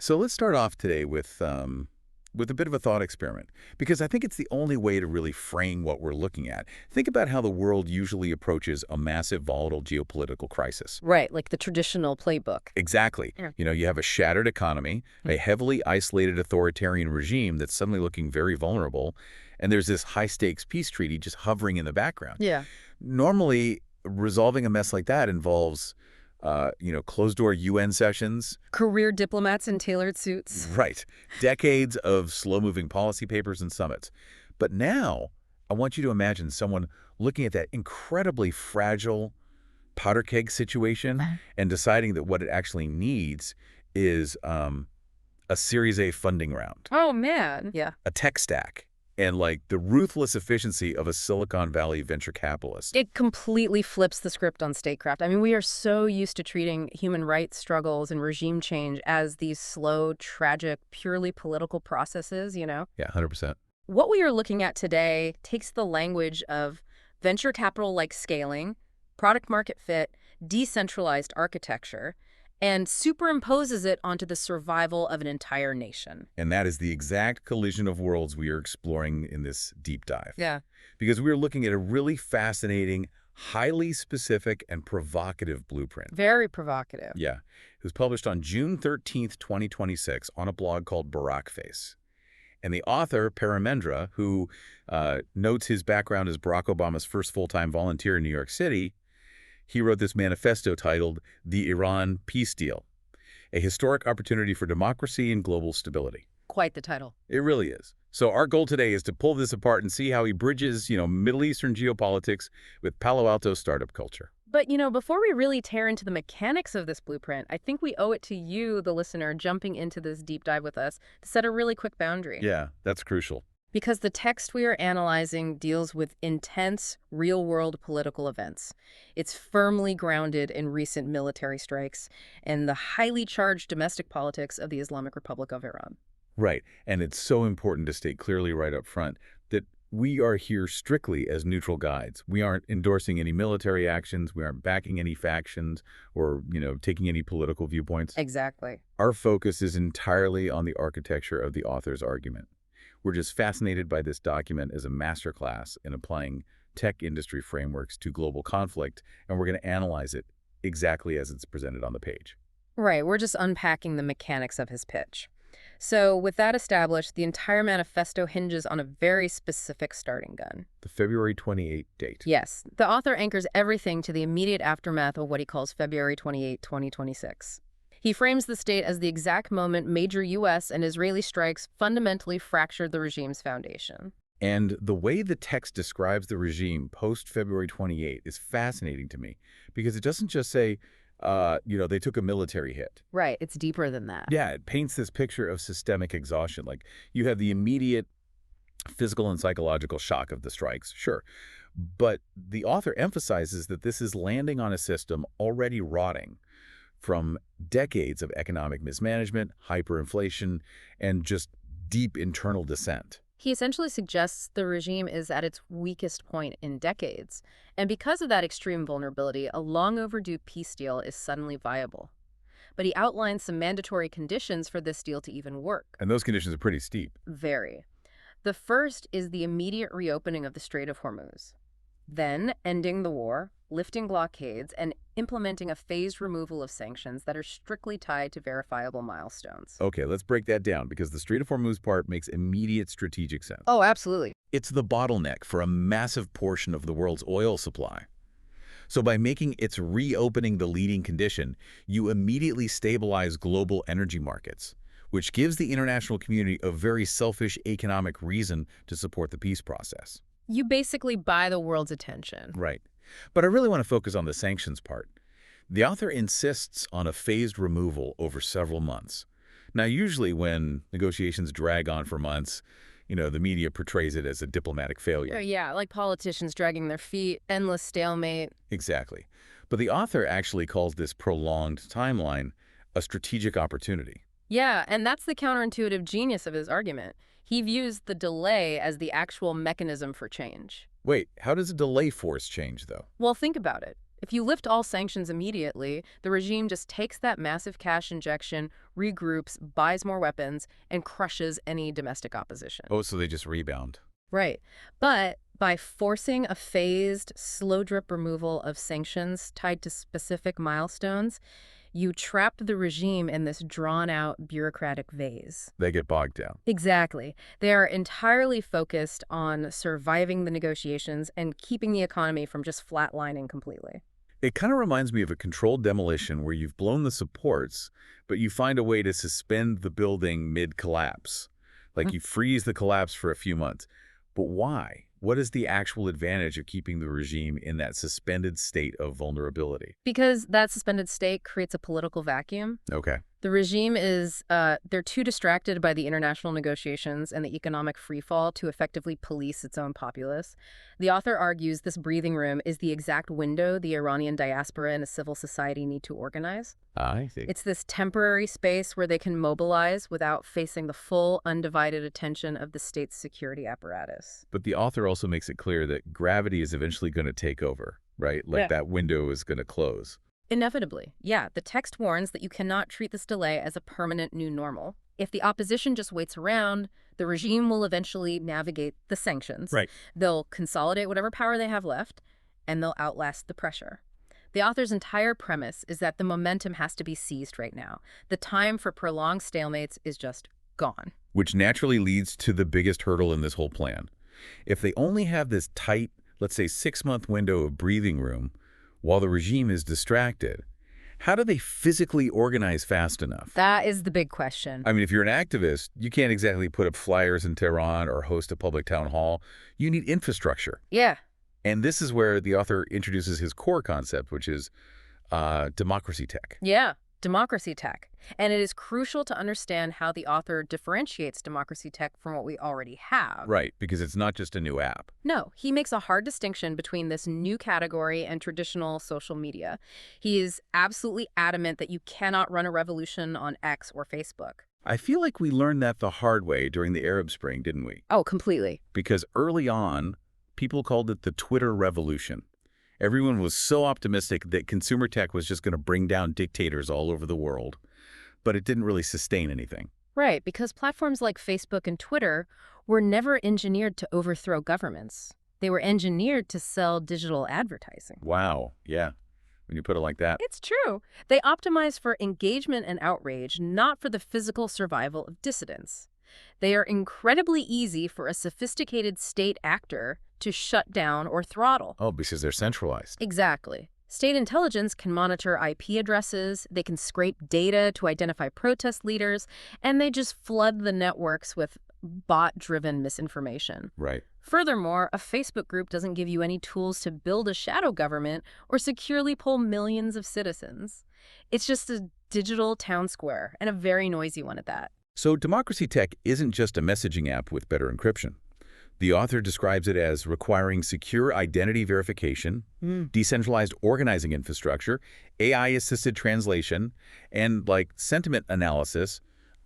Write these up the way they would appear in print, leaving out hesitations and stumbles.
So let's start off today with a bit of a thought experiment, because I think it's the only way to really frame what we're looking at. Think about how the world usually approaches a massive, volatile geopolitical crisis. Right, like the traditional playbook. Exactly. Yeah. You have a shattered economy, a heavily isolated authoritarian regime that's suddenly looking very vulnerable, and there's this high-stakes peace treaty just hovering in the background. Yeah. Normally, resolving a mess like that involves, closed-door UN sessions. Career diplomats in tailored suits. Right. Decades of slow-moving policy papers and summits. But now, I want you to imagine someone looking at that incredibly fragile powder keg situation and deciding that what it actually needs is a Series A funding round, Oh, man. Yeah. a tech stack, and like the ruthless efficiency of a Silicon Valley venture capitalist. It completely flips the script on statecraft. I mean, we are so used to treating human rights struggles and regime change as these slow, tragic, purely political processes, Yeah, 100%. What we are looking at today takes the language of venture capital-like scaling, product market fit, decentralized architecture, and superimposes it onto the survival of an entire nation. And that is the exact collision of worlds we are exploring in this deep dive. Yeah. Because we're looking at a really fascinating, highly specific, and provocative blueprint. Very provocative. Yeah. It was published on June 13th, 2026 on a blog called Barack Face. And the author, Paramendra, who notes his background as Barack Obama's first full-time volunteer in New York City, he wrote this manifesto titled The Iran Peace Deal, a historic opportunity for democracy and global stability. Quite the title. It really is. So our goal today is to pull this apart and see how he bridges, Middle Eastern geopolitics with Palo Alto startup culture. But, before we really tear into the mechanics of this blueprint, I think we owe it to you, the listener, jumping into this deep dive with us to set a really quick boundary. Yeah, that's crucial. Because the text we are analyzing deals with intense, real-world political events. It's firmly grounded in recent military strikes and the highly charged domestic politics of the Islamic Republic of Iran. Right. And it's so important to state clearly right up front that we are here strictly as neutral guides. We aren't endorsing any military actions. We aren't backing any factions or, taking any political viewpoints. Exactly. Our focus is entirely on the architecture of the author's argument. We're just fascinated by this document as a masterclass in applying tech industry frameworks to global conflict, and we're going to analyze it exactly as it's presented on the page. Right, we're just unpacking the mechanics of his pitch. So with that established, the entire manifesto hinges on a very specific starting gun. The February 28 date. Yes, the author anchors everything to the immediate aftermath of what he calls February 28, 2026. He frames the state as the exact moment major U.S. and Israeli strikes fundamentally fractured the regime's foundation. And the way the text describes the regime post-February 28 is fascinating to me because it doesn't just say, they took a military hit. Right, it's deeper than that. Yeah, it paints this picture of systemic exhaustion. Like, you have the immediate physical and psychological shock of the strikes, sure. But the author emphasizes that this is landing on a system already rotting from decades of economic mismanagement, hyperinflation, and just deep internal dissent. He essentially suggests the regime is at its weakest point in decades. And because of that extreme vulnerability, a long overdue peace deal is suddenly viable. But he outlines some mandatory conditions for this deal to even work. And those conditions are pretty steep. Very. The first is the immediate reopening of the Strait of Hormuz. Then ending the war, lifting blockades, and implementing a phased removal of sanctions that are strictly tied to verifiable milestones. Okay, let's break that down because the Strait of Hormuz part makes immediate strategic sense. Oh, absolutely. It's the bottleneck for a massive portion of the world's oil supply. So by making its reopening the leading condition, you immediately stabilize global energy markets, which gives the international community a very selfish economic reason to support the peace process. You basically buy the world's attention. Right. But I really want to focus on the sanctions part. The author insists on a phased removal over several months. Now, usually when negotiations drag on for months, the media portrays it as a diplomatic failure. Yeah, like politicians dragging their feet, endless stalemate. Exactly. But the author actually calls this prolonged timeline a strategic opportunity. Yeah, and that's the counterintuitive genius of his argument. He views the delay as the actual mechanism for change. Wait, how does a delay force change, though? Well, think about it. If you lift all sanctions immediately, the regime just takes that massive cash injection, regroups, buys more weapons, and crushes any domestic opposition. Oh, so they just rebound. Right. But by forcing a phased, slow drip removal of sanctions tied to specific milestones, you trap the regime in this drawn-out bureaucratic vase. They get bogged down. Exactly. They are entirely focused on surviving the negotiations and keeping the economy from just flatlining completely. It kind of reminds me of a controlled demolition where you've blown the supports, but you find a way to suspend the building mid-collapse. Like you freeze the collapse for a few months. But why? What is the actual advantage of keeping the regime in that suspended state of vulnerability? Because that suspended state creates a political vacuum. Okay. The regime is, they're too distracted by the international negotiations and the economic freefall to effectively police its own populace. The author argues this breathing room is the exact window the Iranian diaspora and a civil society need to organize. I see. It's this temporary space where they can mobilize without facing the full, undivided attention of the state's security apparatus. But the author also makes it clear that gravity is eventually going to take over, right? Like that window is going to close. Inevitably, yeah. The text warns that you cannot treat this delay as a permanent new normal. If the opposition just waits around, the regime will eventually navigate the sanctions. Right. They'll consolidate whatever power they have left, and they'll outlast the pressure. The author's entire premise is that the momentum has to be seized right now. The time for prolonged stalemates is just gone. Which naturally leads to the biggest hurdle in this whole plan. If they only have this tight, let's say 6-month window of breathing room, while the regime is distracted, how do they physically organize fast enough? That is the big question. I mean, if you're an activist, you can't exactly put up flyers in Tehran or host a public town hall. You need infrastructure. Yeah. And this is where the author introduces his core concept, which is DemocracyTech. Yeah, DemocracyTech. And it is crucial to understand how the author differentiates DemocracyTech from what we already have. Right, because it's not just a new app. No, he makes a hard distinction between this new category and traditional social media. He is absolutely adamant that you cannot run a revolution on X or Facebook. I feel like we learned that the hard way during the Arab Spring, didn't we? Oh, completely. Because early on, people called it the Twitter revolution. Everyone was so optimistic that consumer tech was just going to bring down dictators all over the world. But it didn't really sustain anything. Right, because platforms like Facebook and Twitter were never engineered to overthrow governments. They were engineered to sell digital advertising. Wow, yeah, when you put it like that. It's true. They optimize for engagement and outrage, not for the physical survival of dissidents. They are incredibly easy for a sophisticated state actor to shut down or throttle. Oh, because they're centralized. Exactly. State intelligence can monitor IP addresses, they can scrape data to identify protest leaders, and they just flood the networks with bot-driven misinformation. Right. Furthermore, a Facebook group doesn't give you any tools to build a shadow government or securely poll millions of citizens. It's just a digital town square, and a very noisy one at that. So DemocracyTech isn't just a messaging app with better encryption. The author describes it as requiring secure identity verification, decentralized organizing infrastructure, AI-assisted translation, and sentiment analysis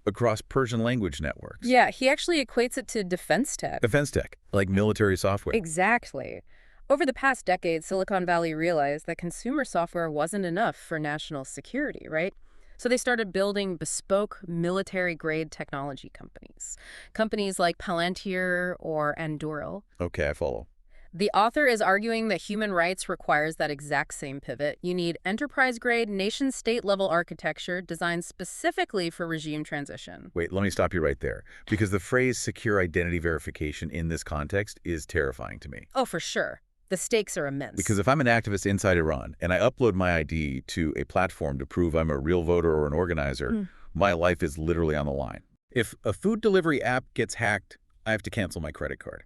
across Persian language networks. Yeah, he actually equates it to defense tech. Defense tech, like military software. Exactly. Over the past decade, Silicon Valley realized that consumer software wasn't enough for national security, right? So they started building bespoke military-grade technology companies. Companies like Palantir or Anduril. Okay, I follow. The author is arguing that human rights requires that exact same pivot. You need enterprise-grade, nation-state-level architecture designed specifically for regime transition. Wait, let me stop you right there. Because the phrase secure identity verification in this context is terrifying to me. Oh, for sure. The stakes are immense. Because if I'm an activist inside Iran and I upload my ID to a platform to prove I'm a real voter or an organizer, my life is literally on the line. If a food delivery app gets hacked, I have to cancel my credit card.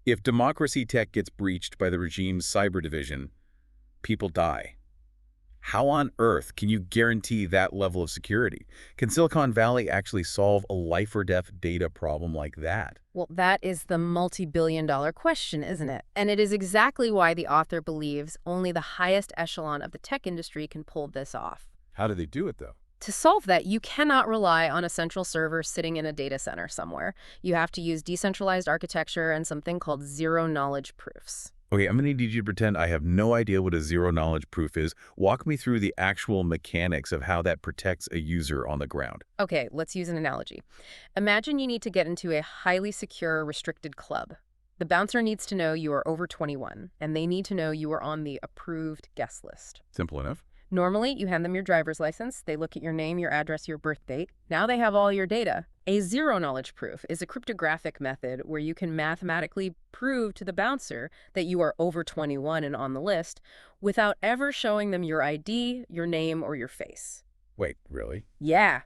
If DemocracyTech gets breached by the regime's cyber division, people die. How on earth can you guarantee that level of security? Can Silicon Valley actually solve a life-or-death data problem like that? Well, that is the multi-billion-dollar question, isn't it? And it is exactly why the author believes only the highest echelon of the tech industry can pull this off. How do they do it, though? To solve that, you cannot rely on a central server sitting in a data center somewhere. You have to use decentralized architecture and something called zero-knowledge proofs. Okay, I'm going to need you to pretend I have no idea what a zero-knowledge proof is. Walk me through the actual mechanics of how that protects a user on the ground. Okay, let's use an analogy. Imagine you need to get into a highly secure, restricted club. The bouncer needs to know you are over 21, and they need to know you are on the approved guest list. Simple enough. Normally, you hand them your driver's license, they look at your name, your address, your birth date. Now they have all your data. A zero-knowledge proof is a cryptographic method where you can mathematically prove to the bouncer that you are over 21 and on the list without ever showing them your ID, your name, or your face. Wait, really? Yeah.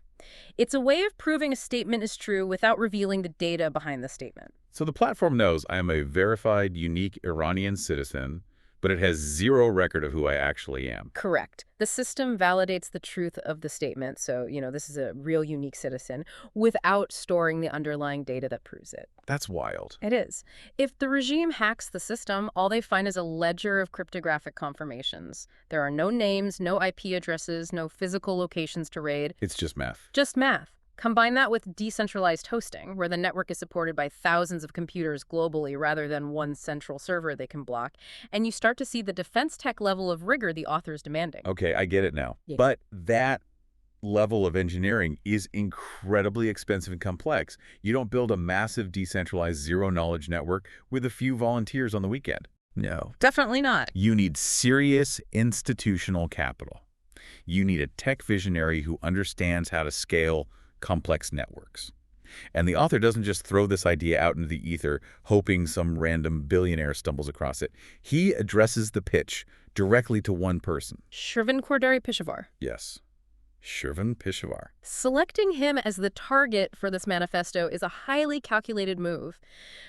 It's a way of proving a statement is true without revealing the data behind the statement. So the platform knows I am a verified, unique Iranian citizen, but it has zero record of who I actually am. Correct. The system validates the truth of the statement, so, this is a real unique citizen, without storing the underlying data that proves it. That's wild. It is. If the regime hacks the system, all they find is a ledger of cryptographic confirmations. There are no names, no IP addresses, no physical locations to raid. It's just math. Just math. Combine that with decentralized hosting, where the network is supported by thousands of computers globally rather than one central server they can block, and you start to see the defense tech level of rigor the author is demanding. Okay, I get it now. Yeah. But that level of engineering is incredibly expensive and complex. You don't build a massive decentralized zero-knowledge network with a few volunteers on the weekend. No. Definitely not. You need serious institutional capital. You need a tech visionary who understands how to scale complex networks. And the author doesn't just throw this idea out into the ether, hoping some random billionaire stumbles across it. He addresses the pitch directly to one person. Shervin Pishevar. Yes, Shervin Pishevar. Selecting him as the target for this manifesto is a highly calculated move.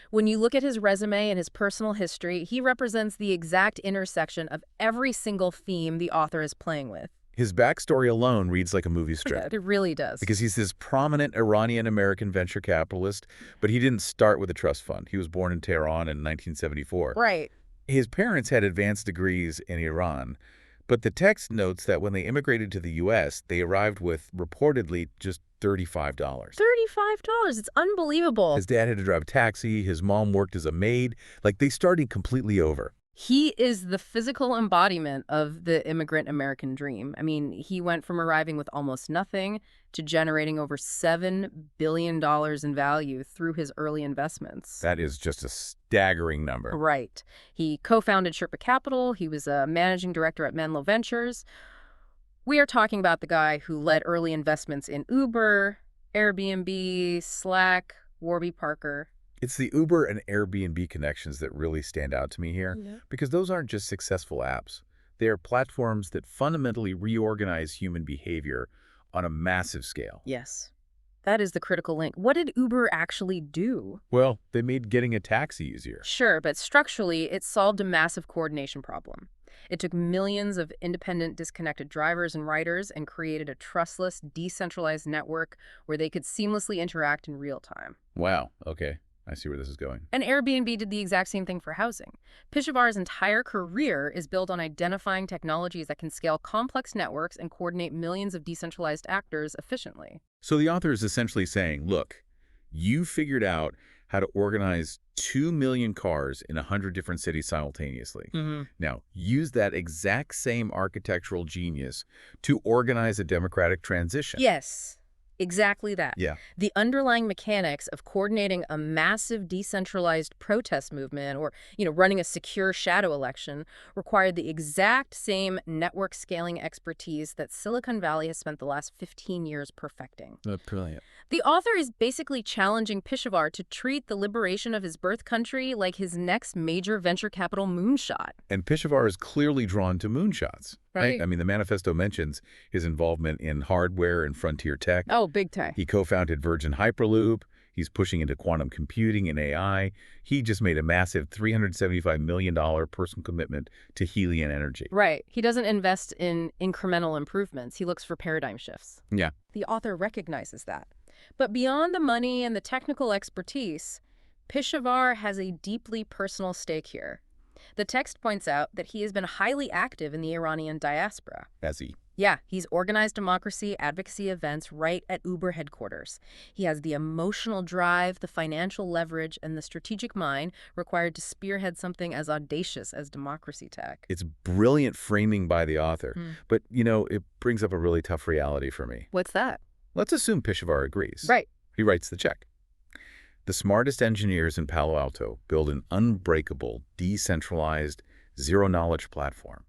When you look at his resume and his personal history, he represents the exact intersection of every single theme the author is playing with. His backstory alone reads like a movie strip. It really does. Because he's this prominent Iranian-American venture capitalist, but he didn't start with a trust fund. He was born in Tehran in 1974. Right. His parents had advanced degrees in Iran, but the text notes that when they immigrated to the U.S., they arrived with reportedly just $35. $35? It's unbelievable. His dad had to drive a taxi. His mom worked as a maid. Like, they started completely over. He is the physical embodiment of the immigrant American dream. I mean, he went from arriving with almost nothing to generating over $7 billion in value through his early investments. That is just a staggering number. Right. He co-founded Sherpa Capital. He was a managing director at Menlo Ventures. We are talking about the guy who led early investments in Uber, Airbnb, Slack, Warby Parker. It's the Uber and Airbnb connections that really stand out to me here, because those aren't just successful apps. They are platforms that fundamentally reorganize human behavior on a massive scale. Yes. That is the critical link. What did Uber actually do? Well, they made getting a taxi easier. Sure, but structurally, it solved a massive coordination problem. It took millions of independent, disconnected drivers and riders and created a trustless, decentralized network where they could seamlessly interact in real time. Wow. Okay. I see where this is going. And Airbnb did the exact same thing for housing. Pishevar's entire career is built on identifying technologies that can scale complex networks and coordinate millions of decentralized actors efficiently. So the author is essentially saying, look, you figured out how to organize 2 million cars in 100 different cities simultaneously. Now, use that exact same architectural genius to organize a democratic transition. Yes. Exactly that. Yeah. The underlying mechanics of coordinating a massive decentralized protest movement or, running a secure shadow election required the exact same network scaling expertise that Silicon Valley has spent the last 15 years perfecting. Brilliant. The author is basically challenging Pishevar to treat the liberation of his birth country like his next major venture capital moonshot. And Pishevar is clearly drawn to moonshots. Right. I mean, the manifesto mentions his involvement in hardware and frontier tech. Oh, big time. He co-founded Virgin Hyperloop. He's pushing into quantum computing and AI. He just made a massive $375 million personal commitment to Helion Energy. Right. He doesn't invest in incremental improvements. He looks for paradigm shifts. Yeah. The author recognizes that. But beyond the money and the technical expertise, Pishevar has a deeply personal stake here. The text points out that he has been highly active in the Iranian diaspora. As he. Yeah, he's organized democracy advocacy events right at Uber headquarters. He has the emotional drive, the financial leverage, and the strategic mind required to spearhead something as audacious as DemocracyTech. It's brilliant framing by the author. Hmm. But, it brings up a really tough reality for me. What's that? Let's assume Pishevar agrees. Right. He writes the check. The smartest engineers in Palo Alto build an unbreakable, decentralized, zero-knowledge platform.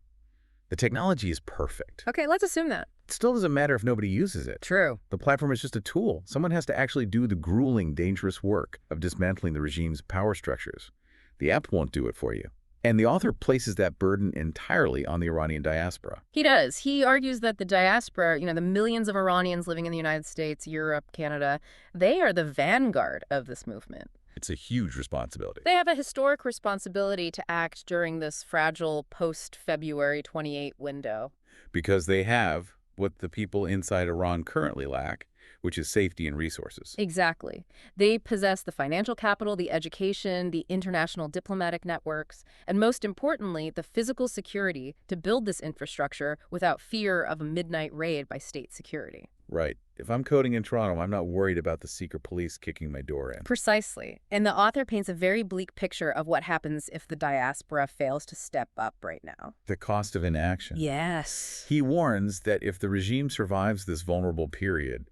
The technology is perfect. Okay, let's assume that. It still doesn't matter if nobody uses it. True. The platform is just a tool. Someone has to actually do the grueling, dangerous work of dismantling the regime's power structures. The app won't do it for you. And the author places that burden entirely on the Iranian diaspora. He does. He argues that the diaspora, the millions of Iranians living in the United States, Europe, Canada, they are the vanguard of this movement. It's a huge responsibility. They have a historic responsibility to act during this fragile post-February 28 window. Because they have what the people inside Iran currently lack, which is safety and resources. Exactly. They possess the financial capital, the education, the international diplomatic networks, and most importantly, the physical security to build this infrastructure without fear of a midnight raid by state security. Right. If I'm coding in Toronto, I'm not worried about the secret police kicking my door in. Precisely. And the author paints a very bleak picture of what happens if the diaspora fails to step up right now. The cost of inaction. Yes. He warns that if the regime survives this vulnerable period,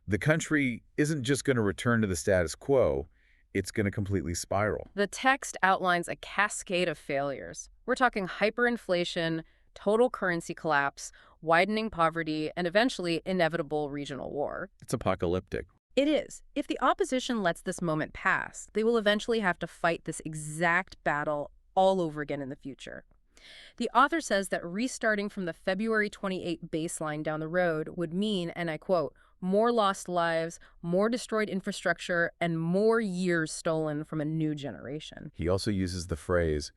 the country isn't just going to return to the status quo, it's going to completely spiral. The text outlines a cascade of failures. We're talking hyperinflation, total currency collapse, widening poverty, and eventually inevitable regional war. It's apocalyptic. It is. If the opposition lets this moment pass, they will eventually have to fight this exact battle all over again in the future. The author says that restarting from the February 28 baseline down the road would mean, and I quote, more lost lives, more destroyed infrastructure, and more years stolen from a new generation. He also uses the phrase,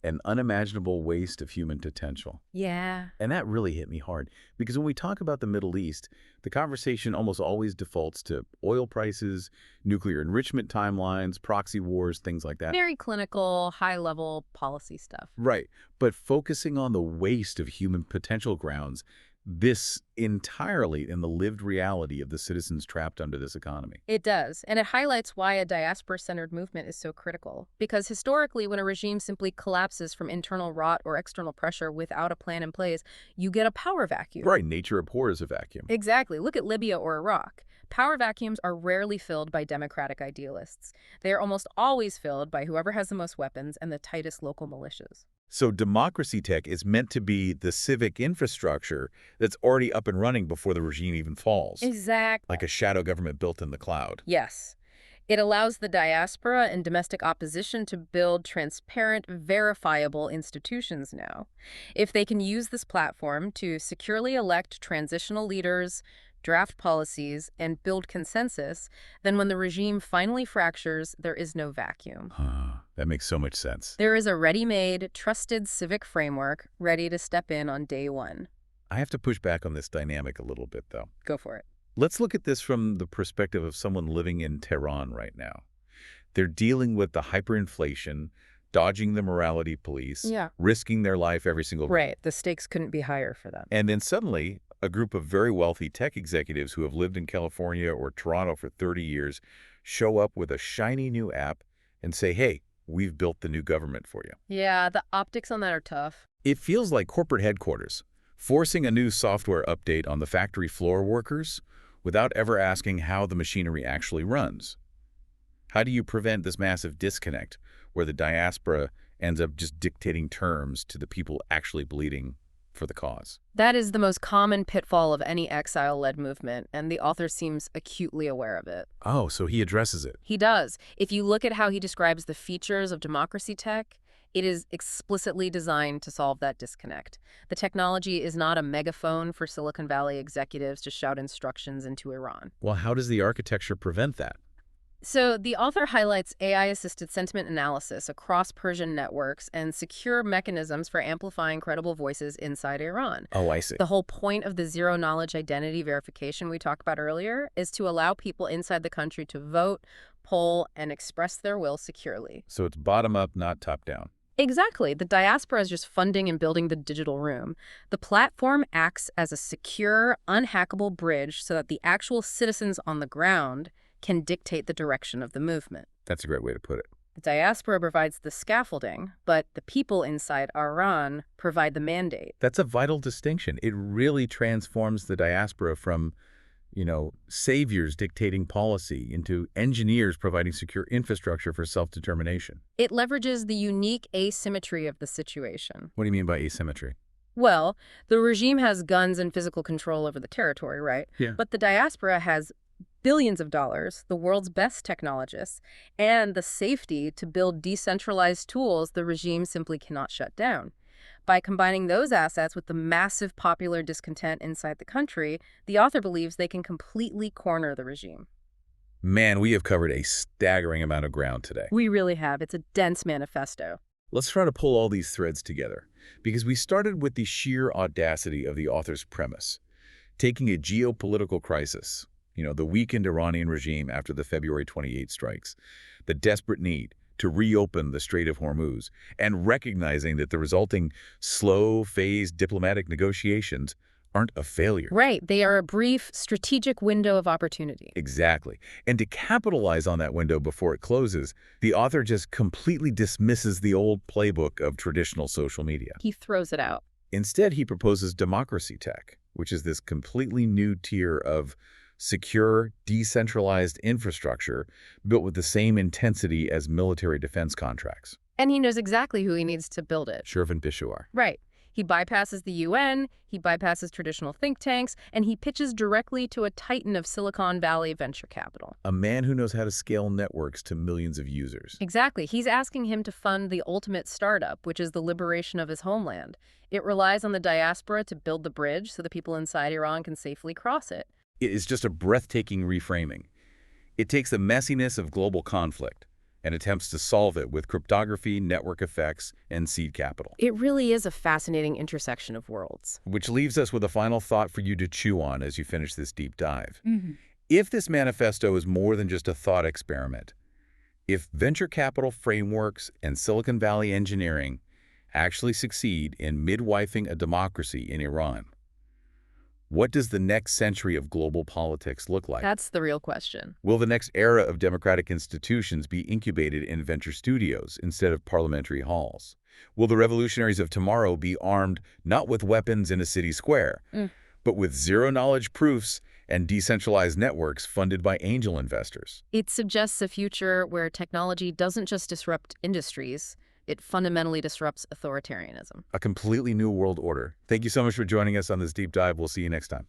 an unimaginable waste of human potential. Yeah. And that really hit me hard, because when we talk about the Middle East, the conversation almost always defaults to oil prices, nuclear enrichment timelines, proxy wars, things like that. Very clinical, high-level policy stuff. Right. But focusing on the waste of human potential grounds, this entirely in the lived reality of the citizens trapped under this economy. It does, and it highlights why a diaspora-centered movement is so critical. Because historically, when a regime simply collapses from internal rot or external pressure without a plan in place, you get a power vacuum. Right, nature abhors a vacuum. Exactly. Look at Libya or Iraq. Power vacuums are rarely filled by democratic idealists. They are almost always filled by whoever has the most weapons and the tightest local militias. So DemocracyTech is meant to be the civic infrastructure that's already up and running before the regime even falls. Exactly. Like a shadow government built in the cloud. Yes. It allows the diaspora and domestic opposition to build transparent, verifiable institutions now. If they can use this platform to securely elect transitional leaders, draft policies, and build consensus, then when the regime finally fractures, there is no vacuum. That makes so much sense. There is a ready-made, trusted civic framework ready to step in on day one. I have to push back on this dynamic a little bit, though. Go for it. Let's look at this from the perspective of someone living in Tehran right now. They're dealing with the hyperinflation, dodging the morality police, risking their life every single day. Right. The stakes couldn't be higher for them. And then suddenly, a group of very wealthy tech executives who have lived in California or Toronto for 30 years show up with a shiny new app and say, hey, we've built the new government for you. Yeah, the optics on that are tough. It feels like corporate headquarters, forcing a new software update on the factory floor workers without ever asking how the machinery actually runs. How do you prevent this massive disconnect where the diaspora ends up just dictating terms to the people actually bleeding for the cause? That is the most common pitfall of any exile-led movement, and the author seems acutely aware of it. Oh, so he addresses it. He does. If you look at how he describes the features of DemocracyTech, it is explicitly designed to solve that disconnect. The technology is not a megaphone for Silicon Valley executives to shout instructions into Iran. Well, how does the architecture prevent that? So the author highlights AI-assisted sentiment analysis across Persian networks and secure mechanisms for amplifying credible voices inside Iran. Oh, I see. The whole point of the zero-knowledge identity verification we talked about earlier is to allow people inside the country to vote, poll, and express their will securely. So it's bottom-up, not top-down. Exactly. The diaspora is just funding and building the digital room. The platform acts as a secure, unhackable bridge so that the actual citizens on the ground can dictate the direction of the movement. That's a great way to put it. The diaspora provides the scaffolding, but the people inside Iran provide the mandate. That's a vital distinction. It really transforms the diaspora from, saviors dictating policy into engineers providing secure infrastructure for self-determination. It leverages the unique asymmetry of the situation. What do you mean by asymmetry? Well, the regime has guns and physical control over the territory, right? Yeah. But the diaspora has billions of dollars, the world's best technologists, and the safety to build decentralized tools the regime simply cannot shut down. By combining those assets with the massive popular discontent inside the country, the author believes they can completely corner the regime. Man, we have covered a staggering amount of ground today. We really have. It's a dense manifesto. Let's try to pull all these threads together, because we started with the sheer audacity of the author's premise, taking a geopolitical crisis, the weakened Iranian regime after the February 28 strikes, the desperate need to reopen the Strait of Hormuz, and recognizing that the resulting slow-phased diplomatic negotiations aren't a failure. Right. They are a brief, strategic window of opportunity. Exactly. And to capitalize on that window before it closes, the author just completely dismisses the old playbook of traditional social media. He throws it out. Instead, he proposes DemocracyTech, which is this completely new tier of secure, decentralized infrastructure built with the same intensity as military defense contracts. And he knows exactly who he needs to build it. Shervin Pishevar. Right. He bypasses the UN, he bypasses traditional think tanks, and he pitches directly to a titan of Silicon Valley venture capital. A man who knows how to scale networks to millions of users. Exactly. He's asking him to fund the ultimate startup, which is the liberation of his homeland. It relies on the diaspora to build the bridge so the people inside Iran can safely cross it. It is just a breathtaking reframing. It takes the messiness of global conflict and attempts to solve it with cryptography, network effects, and seed capital. It really is a fascinating intersection of worlds. Which leaves us with a final thought for you to chew on as you finish this deep dive. If this manifesto is more than just a thought experiment, if venture capital frameworks and Silicon Valley engineering actually succeed in midwifing a democracy in Iran, what does the next century of global politics look like? That's the real question. Will the next era of democratic institutions be incubated in venture studios instead of parliamentary halls? Will the revolutionaries of tomorrow be armed not with weapons in a city square, but with zero-knowledge proofs and decentralized networks funded by angel investors? It suggests a future where technology doesn't just disrupt industries, it fundamentally disrupts authoritarianism. A completely new world order. Thank you so much for joining us on this deep dive. We'll see you next time.